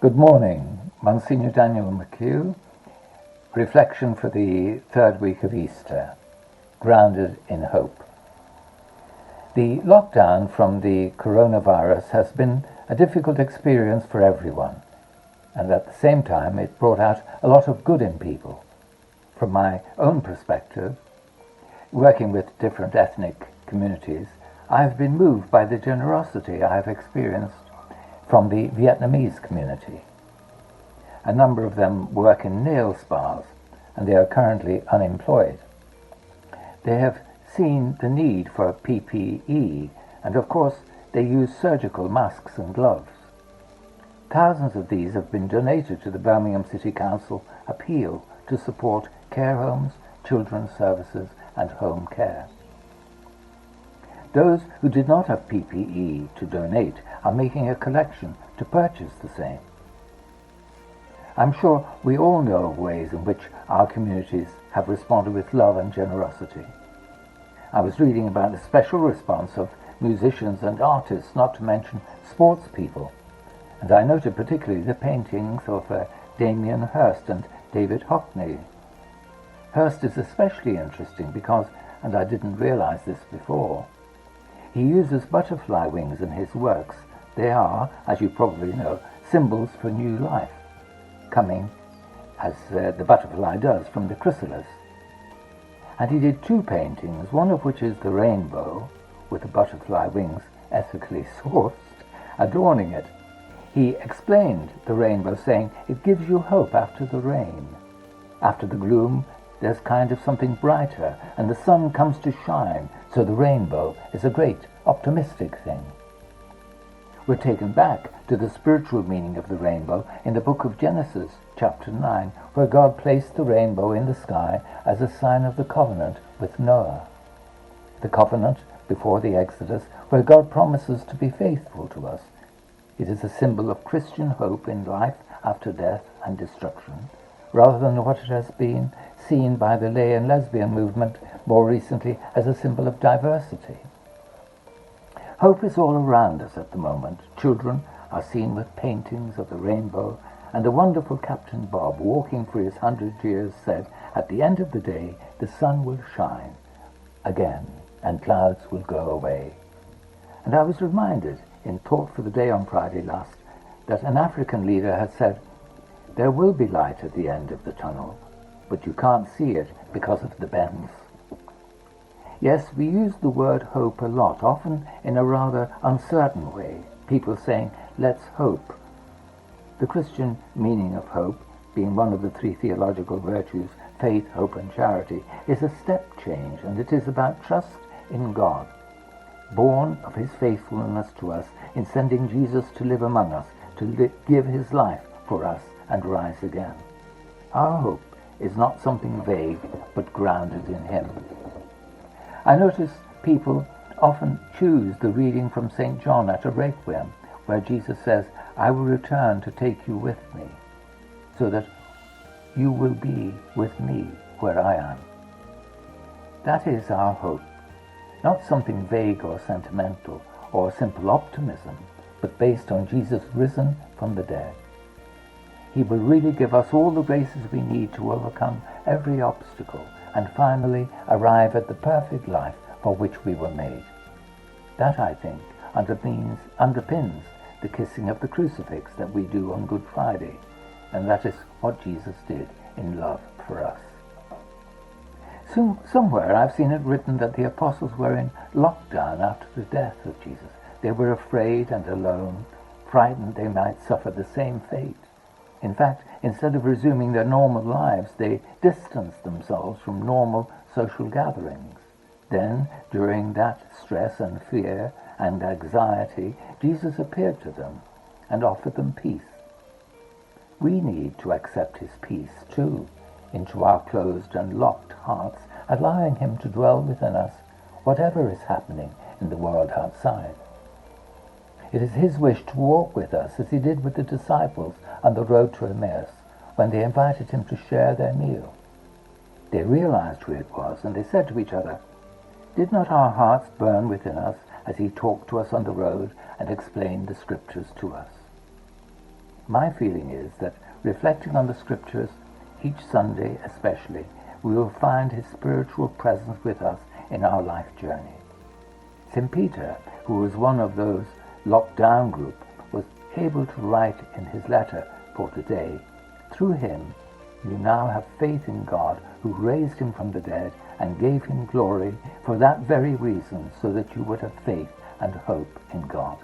Good morning, Monsignor Daniel McHugh. Reflection for the third week of Easter, grounded in hope. The lockdown from the coronavirus has been a difficult experience for everyone, and at the same time it brought out a lot of good in people. From my own perspective, working with different ethnic communities, I have been moved by the generosity I have experienced from the Vietnamese community. A number of them work in nail spas and they are currently unemployed. They have seen the need for PPE and of course they use surgical masks and gloves. Thousands of these have been donated to the Birmingham City Council appeal to support care homes, children's services and home care. Those who did not have PPE to donate are making a collection to purchase the same. I'm sure we all know of ways in which our communities have responded with love and generosity. I was reading about the special response of musicians and artists, not to mention sports people, and I noted particularly the paintings of Damien Hirst and David Hockney. Hirst is especially interesting because, and I didn't realize this before, he uses butterfly wings in his works. They are, as you probably know, symbols for new life, coming, as the butterfly does, from the chrysalis. And he did two paintings, one of which is the rainbow, with the butterfly wings ethically sourced, adorning it. He explained the rainbow, saying, it gives you hope after the rain. After the gloom, there's kind of something brighter, and the sun comes to shine, so the rainbow is a great, optimistic thing. We're taken back to the spiritual meaning of the rainbow in the book of Genesis, chapter 9, where God placed the rainbow in the sky as a sign of the covenant with Noah. The covenant before the Exodus, where God promises to be faithful to us. It is a symbol of Christian hope in life after death and destruction, rather than what it has been seen by the lay and lesbian movement more recently as a symbol of diversity. Hope is all around us at the moment. Children are seen with paintings of the rainbow, and the wonderful Captain Bob, walking for his 100 years, said, at the end of the day, the sun will shine again, and clouds will go away. And I was reminded, in Thought for the Day on Friday last, that an African leader had said, there will be light at the end of the tunnel, but you can't see it because of the bends. Yes, we use the word hope a lot, often in a rather uncertain way. People saying, let's hope. The Christian meaning of hope, being one of the three theological virtues, faith, hope and charity, is a step change, and it is about trust in God, born of his faithfulness to us in sending Jesus to live among us, to give his life for us and rise again. Our hope is not something vague, but grounded in him. I notice people often choose the reading from St. John at a requiem, where Jesus says, I will return to take you with me, so that you will be with me where I am. That is our hope, not something vague or sentimental or simple optimism, but based on Jesus risen from the dead. He will really give us all the graces we need to overcome every obstacle and finally arrive at the perfect life for which we were made. That, I think, underpins the kissing of the crucifix that we do on Good Friday, and that is what Jesus did in love for us. Somewhere I've seen it written that the apostles were in lockdown after the death of Jesus. They were afraid and alone, frightened they might suffer the same fate. In fact, instead of resuming their normal lives, they distanced themselves from normal social gatherings. Then, during that stress and fear and anxiety, Jesus appeared to them and offered them peace. We need to accept his peace, too, into our closed and locked hearts, allowing him to dwell within us, whatever is happening in the world outside. It is his wish to walk with us as he did with the disciples on the road to Emmaus when they invited him to share their meal. They realized who it was, and they said to each other, did not our hearts burn within us as he talked to us on the road and explained the scriptures to us? My feeling is that, reflecting on the Scriptures, each Sunday especially, we will find his spiritual presence with us in our life journey. St. Peter, who was one of those locked down group, was able to write in his letter for today, "Through him you now have faith in God, who raised him from the dead and gave him glory for that very reason, so that you would have faith and hope in God."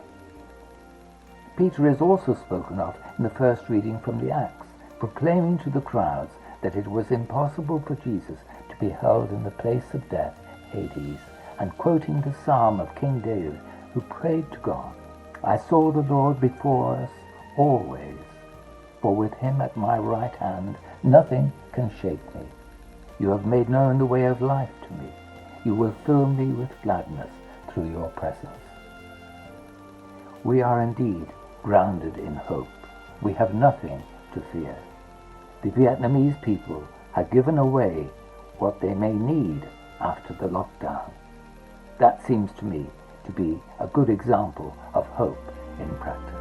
Peter is also spoken of in the first reading from the Acts, proclaiming to the crowds that it was impossible for Jesus to be held in the place of death, Hades, and quoting the Psalm of King David, who prayed to God, "I saw the Lord before us always, for with him at my right hand nothing can shake me. You have made known the way of life to me. You will fill me with gladness through your presence." We are indeed grounded in hope. We have nothing to fear. The Vietnamese people have given away what they may need after the lockdown. That seems to me to be a good example of hope in practice.